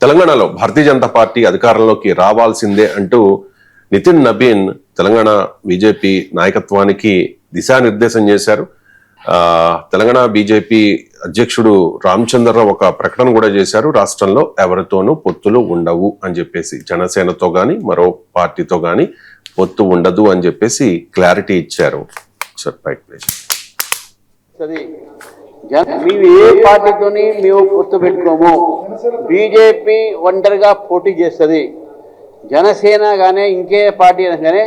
తెలంగాణలో భారతీయ జనతా పార్టీ అధికారంలోకి రావాల్సిందే అంటూ నితిన్ నబీన్ తెలంగాణ బీజేపీ నాయకత్వానికి దిశానిర్దేశం చేశారు. తెలంగాణ బీజేపీ అధ్యక్షుడు రామచంద్రరావు ఒక ప్రకటన కూడా చేశారు. రాష్ట్రంలో ఎవరితోనూ పొత్తులు ఉండవు అని చెప్పేసి, జనసేనతో గాని మరో పార్టీతో గాని పొత్తు ఉండదు అని చెప్పేసి క్లారిటీ ఇచ్చారు. మేము ఏ పార్టీతోని మేము పొత్తు పెట్టుకోము. బీజేపీ ఒంటరిగా పోటీ చేస్తుంది. జనసేన కానీ ఇంకే పార్టీ అయినా కానీ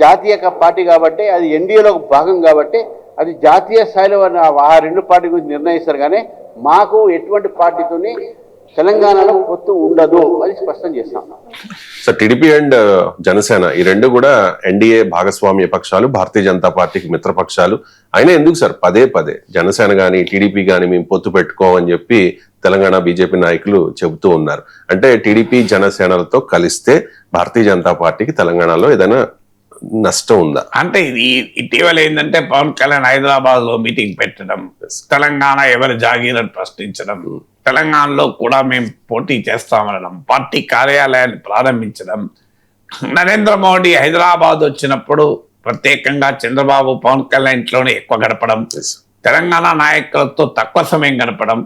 జాతీయ పార్టీ కాబట్టి, అది ఎన్డీఏలో భాగం కాబట్టి అది జాతీయ స్థాయిలో ఆ రెండు పార్టీ గురించి నిర్ణయిస్తారు. కానీ మాకు ఎటువంటి పార్టీతోని తెలంగాణలో పొత్తు ఉండదు అది స్పష్టం చేస్తాం. సార్, టీడీపీ అండ్ జనసేన ఈ రెండు కూడా ఎన్డీఏ భాగస్వామ్య పక్షాలు, భారతీయ జనతా పార్టీకి మిత్రపక్షాలు. అయినా ఎందుకు సార్ పదే పదే జనసేన గాని టీడీపీ గాని మేము పొత్తు పెట్టుకోమని చెప్పి తెలంగాణ బీజేపీ నాయకులు చెబుతూ ఉన్నారు? అంటే టీడీపీ జనసేనలతో కలిస్తే భారతీయ జనతా పార్టీకి తెలంగాణలో ఏదైనా నష్టం ఉందా? అంటే ఇది ఇటీవల ఏంటంటే పవన్ కళ్యాణ్ హైదరాబాద్ లో మీటింగ్ పెట్టడం, తెలంగాణ ఎవరి జాగీరని ప్రశ్నించడం, తెలంగాణలో కూడా మేము పోటీ చేస్తామనడం, పార్టీ కార్యాలయాన్ని ప్రారంభించడం, నరేంద్ర మోడీ హైదరాబాద్ వచ్చినప్పుడు ప్రత్యేకంగా చంద్రబాబు పవన్ కళ్యాణ్ ఇంట్లోనే ఎక్కువ గడపడం, తెలంగాణ నాయకులతో తక్కువ సమయం గడపడం,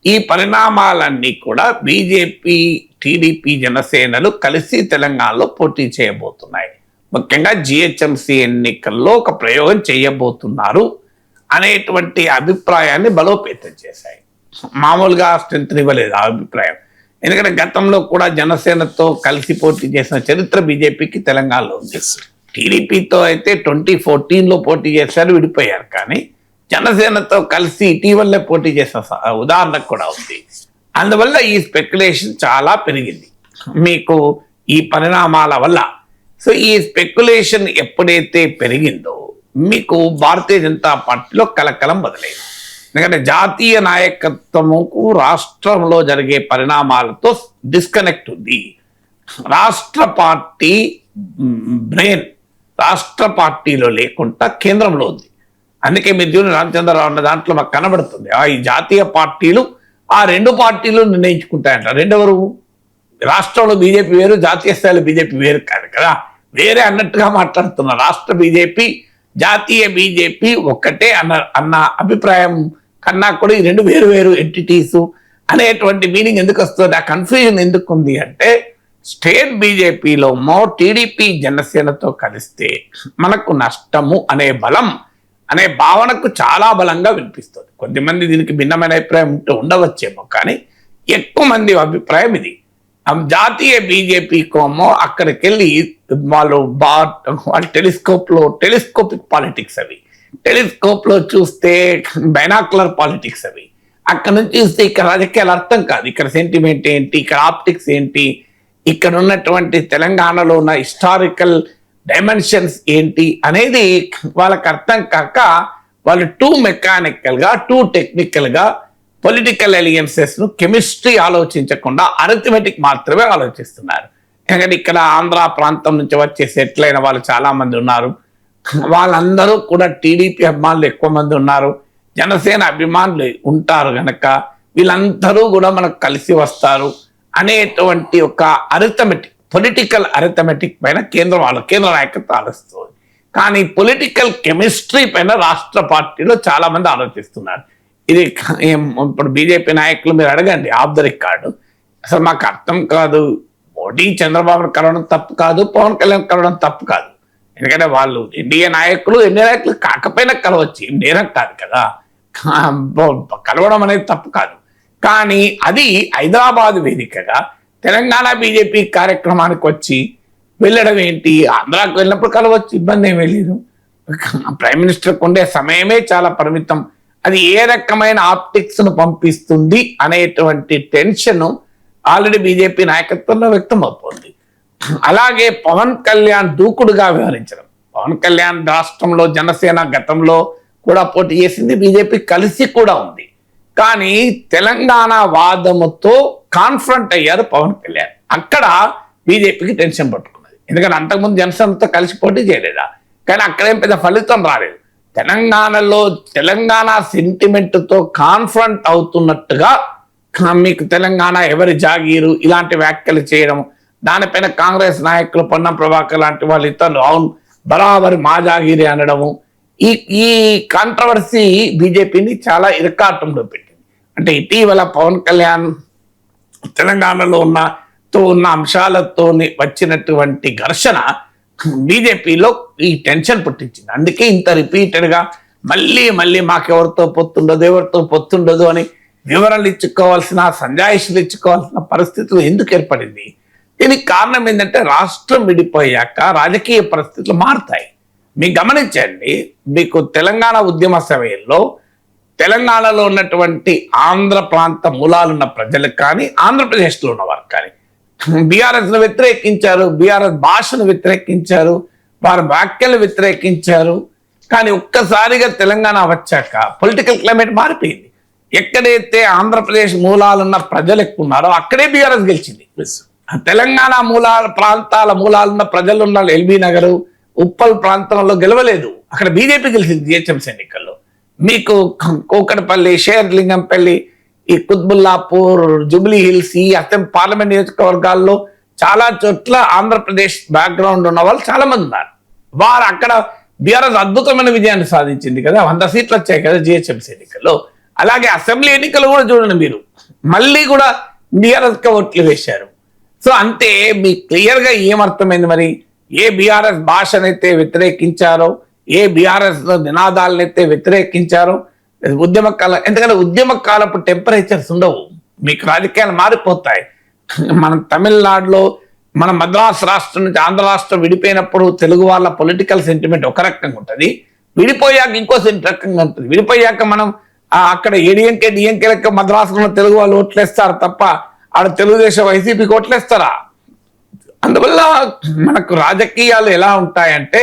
ఈ పరిణామాలన్నీ కూడా బీజేపీ టీడీపీ జనసేనలు కలిసి తెలంగాణలో పోటీ చేయబోతున్నాయి. ముఖ్యంగా జిహెచ్ఎంసీ ఎన్నికల్లో ఒక ప్రయోగం చేయబోతున్నారు అనేటువంటి అభిప్రాయాన్ని బలోపేతం చేశాయి. మామూలుగా స్ట్రెంత్ ఇవ్వలేదు ఆ అభిప్రాయం. ఎందుకంటే గతంలో కూడా జనసేనతో కలిసి పోటీ చేసిన చరిత్ర బీజేపీకి తెలంగాణలో ఉంది. టీడీపీతో అయితే 2014లో పోటీ చేశారు, విడిపోయారు. కానీ జనసేనతో కలిసి ఇటీవలే పోటీ చేసిన ఉదాహరణ కూడా ఉంది. అందువల్ల ఈ స్పెక్యులేషన్ చాలా పెరిగింది మీకు ఈ పరిణామాల వల్ల. సో ఈ స్పెక్యులేషన్ ఎప్పుడైతే పెరిగిందో మీకు భారతీయ జనతా పార్టీలో కలకలం మొదలైంది. ఎందుకంటే జాతీయ నాయకత్వముకు రాష్ట్రంలో జరిగే పరిణామాలతో డిస్కనెక్ట్ ఉంది. రాష్ట్ర పార్టీ బ్రెయిన్ రాష్ట్ర పార్టీలో లేకుండా కేంద్రంలో ఉంది. అందుకే మీరు చూడండి, రామచంద్రరావు అన్న దాంట్లో మాకు కనబడుతుంది ఈ జాతీయ పార్టీలు ఆ రెండు పార్టీలు నిర్ణయించుకుంటాయంట. రెండెవరు? రాష్ట్రంలో బీజేపీ వేరు, జాతీయ స్థాయిలో బీజేపీ వేరు కాదు కదా, వేరే అన్నట్టుగా మాట్లాడుతున్నారు. రాష్ట్ర బీజేపీ జాతీయ బీజేపీ ఒక్కటే అన్న అభిప్రాయం కన్నా కూడా ఈ రెండు వేరు వేరు ఎంటిటీస్ అనేటువంటి మీనింగ్ ఎందుకు వస్తుంది? ఆ కన్ఫ్యూజన్ ఎందుకు ఉంది అంటే, స్టేట్ బీజేపీలో టీడీపీ జనసేనతో కలిస్తే మనకు నష్టము అనే బలం అనే భావనకు చాలా బలంగా వినిపిస్తుంది. కొద్దిమంది దీనికి భిన్నమైన అభిప్రాయం ఉండవచ్చేమో, కానీ ఎక్కువ మంది అభిప్రాయం ఇది. జాతీయ బీజేపీ కోమో అక్కడికి వెళ్ళి వాళ్ళు టెలిస్కోపిక్ పాలిటిక్స్ అవి, టెలిస్కోప్ లో చూస్తే బైనాక్యులర్ పాలిటిక్స్ అవి, అక్కడ నుంచి చూస్తే ఇక్కడ రాజకీయాలు అర్థం కాదు. ఇక్కడ సెంటిమెంట్ ఏంటి, ఇక్కడ ఆప్టిక్స్ ఏంటి, ఇక్కడ ఉన్నటువంటి తెలంగాణలో ఉన్న హిస్టారికల్ డైమెన్షన్స్ ఏంటి అనేది వాళ్ళకి అర్థం కాక వాళ్ళు టూ మెకానికల్ గా టూ టెక్నికల్ గా పొలిటికల్ అలియన్సెస్ ను కెమిస్ట్రీ ఆలోచించకుండా అరిథమెటిక్ మాత్రమే ఆలోచిస్తున్నారు. ఎందుకంటే ఇక్కడ ఆంధ్ర ప్రాంతం నుంచి వచ్చే సెటిల్ అయిన వాళ్ళు చాలా మంది ఉన్నారు. వాళ్ళందరూ కూడా టీడీపీ అభిమానులు ఎక్కువ మంది ఉన్నారు, జనసేన అభిమానులు ఉంటారు. గనక వీళ్ళందరూ కూడా మనకు కలిసి వస్తారు అనేటువంటి ఒక అరిథమెటిక్, పొలిటికల్ అరిథమెటిక్ పైన కేంద్ర నాయకత్వం ఆలోచిస్తుంది. కానీ పొలిటికల్ కెమిస్ట్రీ పైన రాష్ట్ర పార్టీలో చాలా మంది ఆలోచిస్తున్నారు. ఇది ఇప్పుడు బీజేపీ నాయకులు మీరు అడగండి ఆఫ్ ద రికార్డు, అసలు మాకు అర్థం కాదు. మోడీ చంద్రబాబును కలవడం తప్పు కాదు, పవన్ కళ్యాణ్ కలవడం తప్పు కాదు. ఎందుకంటే వాళ్ళు ఎన్డీఏ నాయకులు కాకపోయినా కలవచ్చు, నేరం కాదు కదా, కలవడం అనేది తప్పు కాదు. కానీ అది హైదరాబాద్ వేదికగా తెలంగాణ బీజేపీ కార్యక్రమానికి వచ్చి వెళ్ళడం ఏంటి? ఆంధ్రాకి వెళ్ళినప్పుడు కలవచ్చు, ఇబ్బంది ఏమీ లేదు. ప్రైమ్ మినిస్టర్కి ఉండే సమయమే చాలా పరిమితం. అది ఏ రకమైన ఆప్టిక్స్ ను పంపిస్తుంది అనేటువంటి టెన్షన్ ఆల్రెడీ బీజేపీ నాయకత్వంలో వ్యక్తం అవుతుంది. అలాగే పవన్ కళ్యాణ్ దూకుడుగా వ్యవహరించడం. పవన్ కళ్యాణ్ రాష్ట్రంలో జనసేన గతంలో కూడా పోటీ చేసింది, బీజేపీ కలిసి కూడా ఉంది. కానీ తెలంగాణ వాదముతో కాన్ఫ్రంట్ అయ్యారు పవన్ కళ్యాణ్. అక్కడ బీజేపీకి టెన్షన్ పట్టుకున్నది. ఎందుకంటే అంతకుముందు జనసేనతో కలిసి పోటీ చేయలేదా, కానీ అక్కడేం పెద్ద ఫలితం రాలేదు. తెలంగాణలో తెలంగాణ సెంటిమెంట్తో కాన్ఫ్రంట్ అవుతున్నట్టుగా మీకు తెలంగాణ ఎవరి జాగీరు ఇలాంటి వ్యాఖ్యలు చేయడం, దానిపైన కాంగ్రెస్ నాయకులు పొన్నం ప్రభాకర్ లాంటి వాళ్ళు ఇతరులు అవును బరాబరి మా జాగీరి అనడము, ఈ కాంట్రవర్సీ బీజేపీని చాలా ఇరకాటంలో పెట్టింది. అంటే ఇటీవల పవన్ కళ్యాణ్ తెలంగాణలో ఉన్న అంశాలతో వచ్చినటువంటి ఘర్షణ బీజేపీలో ఈ టెన్షన్ పుట్టించింది. అందుకే ఇంత రిపీటెడ్ గా మళ్ళీ మాకెవరితో ఎవరితో పొత్తుండదు అని వివరాలు ఇచ్చుకోవాల్సిన, సంజాయిషులు ఇచ్చుకోవాల్సిన పరిస్థితులు ఎందుకు ఏర్పడింది? దీనికి కారణం ఏంటంటే రాష్ట్రం విడిపోయాక రాజకీయ పరిస్థితులు మారుతాయి. మీకు గమనించండి, మీకు తెలంగాణ ఉద్యమ సమయంలో తెలంగాణలో ఉన్నటువంటి ఆంధ్ర ప్రాంత మూలాలున్న ప్రజలకు కానీ ఆంధ్రప్రదేశ్లో ఉన్నవారు కానీ బీఆర్ఎస్ ను వ్యతిరేకించారు, బీఆర్ఎస్ భాషను వ్యతిరేకించాలు, వారి వ్యాఖ్యలు వ్యతిరేకించారు. కానీ ఒక్కసారిగా తెలంగాణ వచ్చాక పొలిటికల్ క్లైమేట్ మారిపోయింది. ఎక్కడైతే ఆంధ్రప్రదేశ్ మూలాలున్న ప్రజలు ఎక్కువ ఉన్నారో అక్కడే బీఆర్ఎస్ గెలిచింది. తెలంగాణ ప్రాంతాల మూలాలున్న ప్రజలున్న ఎల్బీ నగర్, ఉప్పల్ ప్రాంతంలో గెలవలేదు, అక్కడ బీజేపీ గెలిచింది జిహెచ్ఎంసీ ఎన్నికల్లో. మీకు కోకటపల్లి, షేర్లింగంపల్లి, ఈ కుత్బుల్లాపూర్, జూబ్లీ హిల్స్, ఈ అసెం పార్లమెంట్ నియోజకవర్గాల్లో చాలా చోట్ల ఆంధ్రప్రదేశ్ బ్యాక్గ్రౌండ్ ఉన్న వాళ్ళు చాలా మంది ఉన్నారు. వారు అక్కడ బీఆర్ఎస్ అద్భుతమైన విజయాన్ని సాధించింది కదా, 100 సీట్లు వచ్చాయి కదా జిహెచ్ఎంసీ ఎన్నికల్లో. అలాగే అసెంబ్లీ ఎన్నికలు కూడా చూడండి మీరు, మళ్ళీ కూడా బీఆర్ఎస్ కి ఓట్లు వేశారు. సో అంతే మీకు క్లియర్ గా ఏమర్థమైంది మరి, ఏ బీఆర్ఎస్ భాషనైతే వ్యతిరేకించారో, ఏ బీఆర్ఎస్ నినాదాలనైతే వ్యతిరేకించారో ఎందుకంటే ఉద్యమ కాలపు టెంపరేచర్స్ ఉండవు, మీకు రాజకీయాలు మారిపోతాయి. మనం తమిళనాడులో మన మద్రాసు రాష్ట్రం నుంచి ఆంధ్ర రాష్ట్రం విడిపోయినప్పుడు తెలుగు వాళ్ళ పొలిటికల్ సెంటిమెంట్ ఒక రకంగా ఉంటుంది, విడిపోయాక ఇంకో రకంగా ఉంటుంది. విడిపోయాక మనం అక్కడ డిఎంకే లెక్క మద్రాసులో తెలుగు వాళ్ళు ఓట్లేస్తారు తప్ప ఆడ తెలుగుదేశం వైసీపీకి ఓట్లేస్తారా? అందువల్ల మనకు రాజకీయాలు ఎలా ఉంటాయంటే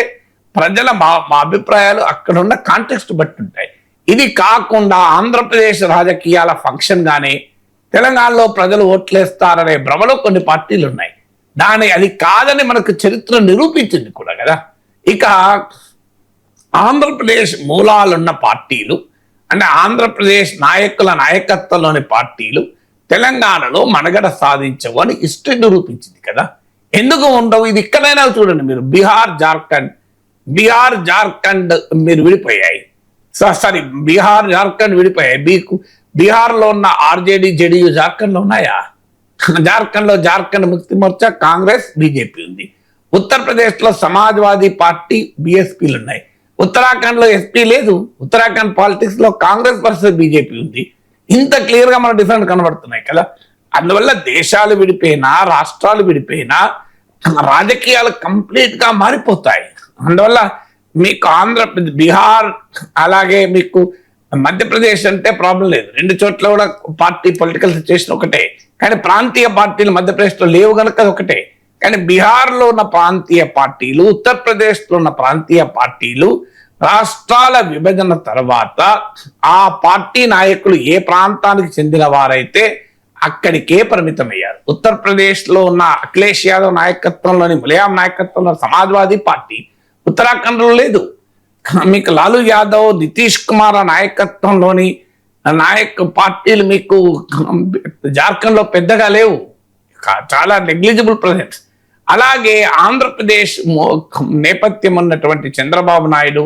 ప్రజల మా అభిప్రాయాలు అక్కడ ఉన్న కాంటెక్స్ట్ బట్టి ఉంటాయి. ఇది కాకుండా ఆంధ్రప్రదేశ్ రాజకీయాల ఫంక్షన్ గానే తెలంగాణలో ప్రజలు ఓట్లేస్తారనే భ్రమలో కొన్ని పార్టీలు ఉన్నాయి. అది కాదని మనకు చరిత్ర నిరూపించింది కూడా కదా. ఇక ఆంధ్రప్రదేశ్ మూలాలున్న పార్టీలు అంటే ఆంధ్రప్రదేశ్ నాయకుల నాయకత్వంలోని పార్టీలు తెలంగాణలో మనుగడ సాధించవు అని హిస్టరీ నిరూపించింది కదా. ఎందుకు ఉండవు? ఇది ఇక్కడైనా చూడండి మీరు, బీహార్ జార్ఖండ్ మీరు విడిపోయాయి. సారీ, బీహార్ జార్ఖండ్ విడిపోయాయి. బీహార్లో ఉన్న ఆర్జేడీ జేడీయూ జార్ఖండ్లో ఉన్నాయా? జార్ఖండ్ ముక్తి మోర్చా, కాంగ్రెస్, బీజేపీ ఉంది. ఉత్తరప్రదేశ్లో సమాజ్వాదీ పార్టీ, బీఎస్పీలు ఉన్నాయి. ఉత్తరాఖండ్లో ఎస్పీ లేదు. ఉత్తరాఖండ్ పాలిటిక్స్ లో కాంగ్రెస్ వర్సెస్ బీజేపీ ఉంది. ఇంత క్లియర్ గా మన డిఫరెంట్ కనబడుతున్నాయి కదా. అందువల్ల దేశాలు విడిపోయినా, రాష్ట్రాలు విడిపోయినా రాజకీయాలు కంప్లీట్ గా మారిపోతాయి. అందువల్ల మీకు ఆంధ్రప్రదేశ్, బీహార్, అలాగే మీకు మధ్యప్రదేశ్ అంటే ప్రాబ్లం లేదు. 2 చోట్ల కూడా పార్టీ పొలిటికల్ సిచ్యువేషన్ ఒకటే, కానీ ప్రాంతీయ పార్టీలు మధ్యప్రదేశ్లో లేవు కనుక ఒకటే. కానీ బీహార్లో ఉన్న ప్రాంతీయ పార్టీలు, ఉత్తరప్రదేశ్లో ఉన్న ప్రాంతీయ పార్టీలు రాష్ట్రాల విభజన తర్వాత ఆ పార్టీ నాయకులు ఏ ప్రాంతానికి చెందిన వారైతే అక్కడికే పరిమితమయ్యారు. ఉత్తరప్రదేశ్లో ఉన్న అఖిలేష్ యాదవ్ నాయకత్వంలోని, ములాయం నాయకత్వంలో సమాజ్వాదీ పార్టీ ఉత్తరాఖండ్లో లేదు. మీకు లాలూ యాదవ్, నితీష్ కుమార్ నాయకత్వంలోని పార్టీలు మీకు జార్ఖండ్లో పెద్దగా లేవు, చాలా నెగ్లిజిబుల్ ప్రజెన్స్. అలాగే ఆంధ్రప్రదేశ్ నేపథ్యం ఉన్నటువంటి చంద్రబాబు నాయుడు,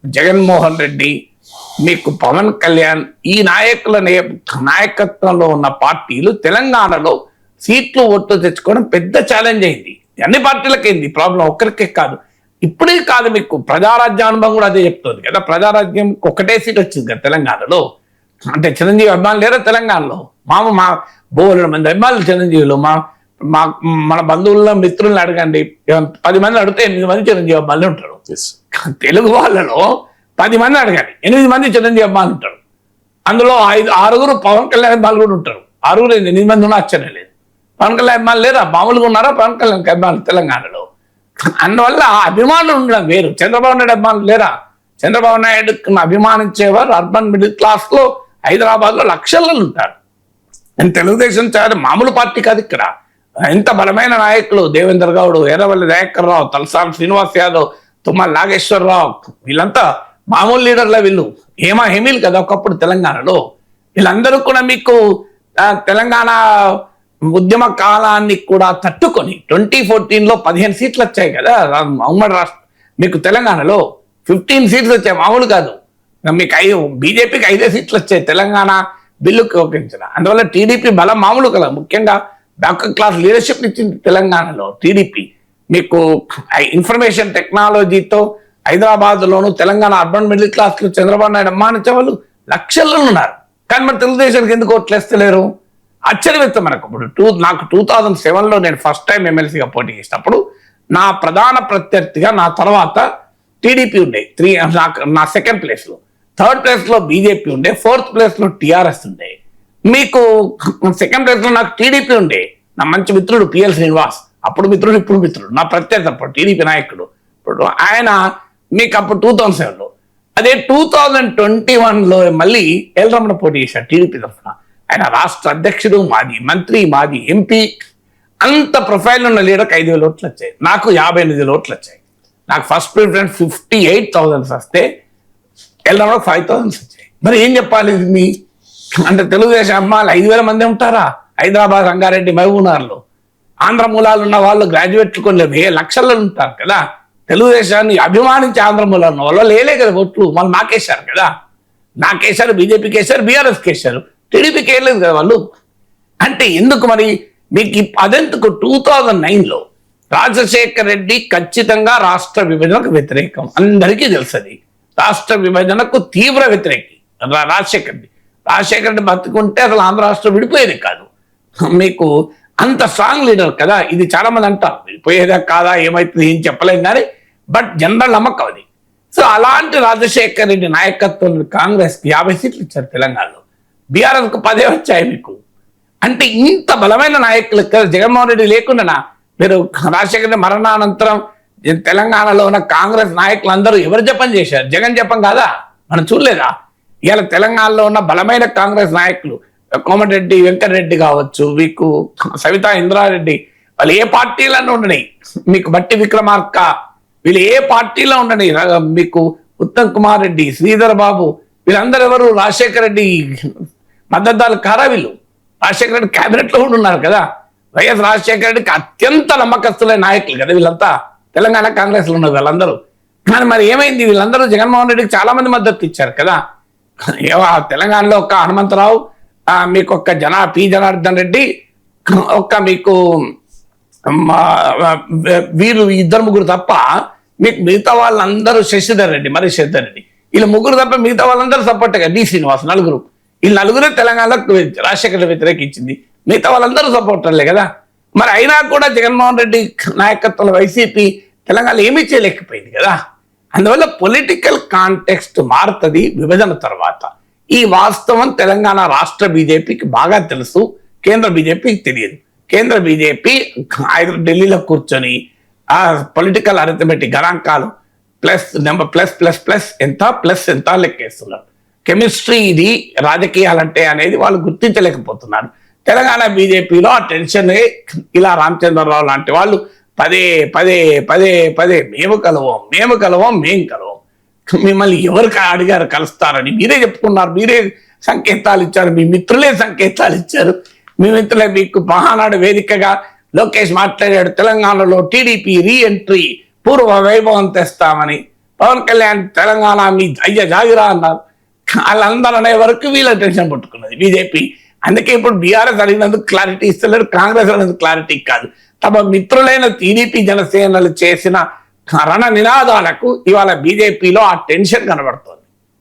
జగన్మోహన్ రెడ్డి, మీకు పవన్ కళ్యాణ్, ఈ నాయకుల నాయకత్వంలో ఉన్న పార్టీలు తెలంగాణలో సీట్లు ఓట్లు తెచ్చుకోవడం పెద్ద ఛాలెంజ్ అయింది. అన్ని పార్టీలకైంది ప్రాబ్లం, ఒక్కరికే కాదు. ఇప్పుడే కాదు, మీకు ప్రజారాజ్య అనుభవం కూడా అదే చెప్తుంది కదా. ప్రజారాజ్యం ఒకటే సీట్ వచ్చింది కదా తెలంగాణలో. అంటే చిరంజీవి అభిమానులు లేరా తెలంగాణలో? మా బోలెడు మంది అభిమానులు చిరంజీవిలో. మన బంధువుల్లో మిత్రులను అడగండి, 10 మంది అడిగితే 8 మంది చిరంజీవి అభిమానులు ఉంటారు. తెలుగు వాళ్ళలో 10 మంది అడగాలి, 8 మంది చిరంజీవి అభిమానులు ఉంటారు. అందులో 6 పవన్ కళ్యాణ్ అభిమానులు కూడా ఉంటారు. 8 మంది ఉన్నా ఆశ్చర్యం లేదు. పవన్ కళ్యాణ్ అభిమానులు లేరా? మామూలుగా ఉన్నారా పవన్ కళ్యాణ్ అభిమానులు తెలంగాణలో? అందువల్ల అభిమానులు ఉండడం వేరు. చంద్రబాబు నాయుడు అభిమానులు లేరా? చంద్రబాబు నాయుడు అభిమానించేవారు అర్బన్ మిడిల్ క్లాస్ లో హైదరాబాద్ లో లక్షల్లో ఉంటారు. తెలుగుదేశం చాలా మామూలు పార్టీ కాదు. ఇక్కడ ఎంత బలమైన నాయకులు, దేవేంద్ర గౌడ్, ఎర్రవల్లి దయాకర్ రావు, తలసాని శ్రీనివాస్ యాదవ్, తుమ్మల నాగేశ్వరరావు, వీళ్ళంతా మామూలు లీడర్ల. వీళ్ళు హేమీలు కదా ఒకప్పుడు తెలంగాణలో. వీళ్ళందరూ కూడా మీకు తెలంగాణ ఉద్యమ కాలాన్ని కూడా తట్టుకొని 2014లో 15 సీట్లు వచ్చాయి కదా ఉమ్మడి రాష్ట్రం. మీకు తెలంగాణలో 15 సీట్లు వచ్చాయి, మామూలు కాదు. మీకు బీజేపీకి 5 సీట్లు వచ్చాయి తెలంగాణ బిల్లుకి ఒప్పించిన. అందువల్ల టీడీపీ బలం మామూలు కదా. ముఖ్యంగా బ్యాక్వర్డ్ క్లాస్ లీడర్షిప్ ఇచ్చింది తెలంగాణలో టీడీపీ. మీకు ఇన్ఫర్మేషన్ టెక్నాలజీతో హైదరాబాద్లోను తెలంగాణ అర్బన్ మిడిల్ క్లాస్లో చంద్రబాబు నాయుడు అమ్మానించే వాళ్ళు లక్షల్లో ఉన్నారు. కానీ మరి తెలుగుదేశానికి ఎందుకు ఓట్లేస్తలేరు? ఆశ్చర్యవేత్తం మనకు. ఇప్పుడు నాకు 2007లో నేను ఫస్ట్ టైం ఎమ్మెల్సీగా పోటీ చేసినప్పుడు నా ప్రధాన ప్రత్యర్థిగా నా తర్వాత టీడీపీ ఉండే, నా సెకండ్ ప్లేస్లో, థర్డ్ ప్లేస్లో బీజేపీ ఉండే, ఫోర్త్ ప్లేస్లో టీఆర్ఎస్ ఉండే. మీకు సెకండ్ ప్లేస్లో నాకు టీడీపీ ఉండే. నా మంచి మిత్రుడు పిఎల్ శ్రీనివాస్, అప్పుడు మిత్రుడు ఇప్పుడు మిత్రుడు, నా ప్రత్యర్థి అప్పుడు టీడీపీ నాయకుడు. ఇప్పుడు ఆయన మీకు అప్పుడు 2007లో. అదే 2021లో మళ్ళీ ఎల్ రమణ పోటీ చేశాడు టీడీపీ తరఫున. ఆయన రాష్ట్ర అధ్యక్షుడు, మాజీ మంత్రి, మాజీ ఎంపీ, అంత ప్రొఫైల్ ఉన్న లీడర్కి 5,000 ఓట్లు వచ్చాయి. నాకు 58 ఓట్లు వచ్చాయి. నాకు ఫస్ట్ ప్రిఫరెన్స్ 58,000 వస్తే ఎల్ రమణకు 5,000 వచ్చాయి. మరి ఏం చెప్పాలి మీ అంటే తెలుగుదేశం అమ్మాయిలు 5,000 మంది ఉంటారా హైదరాబాద్, రంగారెడ్డి, మహబూబ్నగర్లో? ఆంధ్ర మూలాలు ఉన్న వాళ్ళు గ్రాడ్యుయేట్లు కొన్ని లక్షల్లో ఉంటారు కదా. తెలుగుదేశాన్ని అభిమానించి ఆంధ్ర మూలాలు ఉన్న వాళ్ళు లేలే కదా ఓట్లు, వాళ్ళు నాకేశారు కదా. నాకేశారు, బీజేపీకి వేశారు, బీఆర్ఎస్కి వేశారు, టీడీపీకి వేయలేదు కదా వాళ్ళు. అంటే ఎందుకు మరి మీకు అదెందుకు? 2009లో రాజశేఖర్ రెడ్డి ఖచ్చితంగా రాష్ట్ర విభజనకు వ్యతిరేకం, అందరికీ తెలుసది. రాష్ట్ర విభజనకు తీవ్ర వ్యతిరేకి రాజశేఖర్ రెడ్డి బతుకుంటే అసలు ఆంధ్ర రాష్ట్రం విడిపోయేది కాదు. మీకు అంత స్ట్రాంగ్ లీడర్ కదా. ఇది చాలా మంది అంటారు విడిపోయేదా కాదా, ఏమైతుంది ఏం చెప్పలేం కానీ, బట్ జనరల్ నమ్మకం అది. సో అలాంటి రాజశేఖర్ రెడ్డి నాయకత్వం కాంగ్రెస్కి 50 సీట్లు ఇచ్చారు తెలంగాణలో, బీఆర్ఎస్కు 10 వచ్చాయి మీకు. అంటే ఇంత బలమైన నాయకులు జగన్మోహన్ రెడ్డి లేకుండా మీరు రాజశేఖర రెడ్డి మరణానంతరం తెలంగాణలో ఉన్న కాంగ్రెస్ నాయకులు అందరూ ఎవరు జపం చేశారు? జగన్ జపం కాదా? మనం చూడలేదా? ఇవాళ తెలంగాణలో ఉన్న బలమైన కాంగ్రెస్ నాయకులు కోమటిరెడ్డి వెంకటరెడ్డి కావచ్చు, మీకు సవితా ఇంద్రారెడ్డి, వాళ్ళు ఏ పార్టీలను ఉండని, మీకు బట్టి విక్రమార్క, వీళ్ళు ఏ పార్టీలో ఉండని, మీకు ఉత్తమ్ కుమార్ రెడ్డి, శ్రీధర్ బాబు, వీళ్ళందరూ ఎవరు? రాజశేఖర రెడ్డి మద్దతుదారులు కారా వీళ్ళు? రాజశేఖర రెడ్డి క్యాబినెట్ లో కూడా ఉన్నారు కదా. వైఎస్ రాజశేఖర రెడ్డికి అత్యంత నమ్మకస్తులైన నాయకులు కదా వీళ్ళంతా, తెలంగాణ కాంగ్రెస్ లో ఉన్నారు వాళ్ళందరూ. కానీ మరి ఏమైంది? వీళ్ళందరూ జగన్మోహన్ రెడ్డికి చాలా మంది మద్దతు ఇచ్చారు కదా. తెలంగాణలో ఒక్క హనుమంతరావు, మీకు ఒక్క పి జనార్దన్ రెడ్డి, ఒక్క మీకు వీరు 2-3 తప్ప మీకు మిగతా వాళ్ళందరూ శశిధర్ రెడ్డి, మరి శశిధర్ రెడ్డి, వీళ్ళు 3 తప్ప మిగతా వాళ్ళందరూ సపోర్ట్ కదా. డి శ్రీనివాస్, 4. ఈ 4 తెలంగాణలో రాజశేఖర వ్యతిరేకించింది, మిగతా వాళ్ళందరూ సపోర్టర్లే కదా. మరి అయినా కూడా జగన్మోహన్ రెడ్డి నాయకత్వంలో వైసీపీ తెలంగాణలో ఏమీ చేయలేకపోయింది కదా. అందువల్ల పొలిటికల్ కాంటెక్స్ట్ మారుతుంది విభజన తర్వాత. ఈ వాస్తవం తెలంగాణ రాష్ట్ర బీజేపీకి బాగా తెలుసు, కేంద్ర బీజేపీకి తెలియదు. కేంద్ర బీజేపీ ఢిల్లీలో కూర్చొని ఆ పొలిటికల్ అరిథమెటిక్ గణాంకాలు ప్లస్ ఎంత లెక్కేస్తున్నారు. కెమిస్ట్రీ ఇది రాజకీయాలంటే అనేది వాళ్ళు గుర్తించలేకపోతున్నారు. తెలంగాణ బీజేపీలో ఆ టెన్షన్ ఇలా రామచంద్రరావు లాంటి వాళ్ళు పదే మేము కలవం మిమ్మల్ని ఎవరు అడిగారు కలుస్తారని? మీరే చెప్పుకున్నారు, మీరే సంకేతాలు ఇచ్చారు, మీ మిత్రులే సంకేతాలు ఇచ్చారు. మీ మిత్రులే మీకు మహానాడు వేదికగా లోకేష్ మాట్లాడాడు, తెలంగాణలో టీడీపీ రీఎంట్రీ పూర్వ వైభవం తెస్తామని. పవన్ కళ్యాణ్ తెలంగాణ మీ అయ్య జాగిరా అన్నారు. వాళ్ళందరూ అనే వరకు వీళ్ళ టెన్షన్ పట్టుకున్నది బీజేపీ. అందుకే ఇప్పుడు బీఆర్ఎస్ అడిగినందుకు క్లారిటీ ఇస్తలేరు, కాంగ్రెస్ అడిగినందుకు క్లారిటీ కాదు. తమ మిత్రులైన టీడీపీ జనసేనలు చేసిన రణ నినాదాలకు ఇవాళ బీజేపీలో ఆ టెన్షన్ కనబడుతుంది.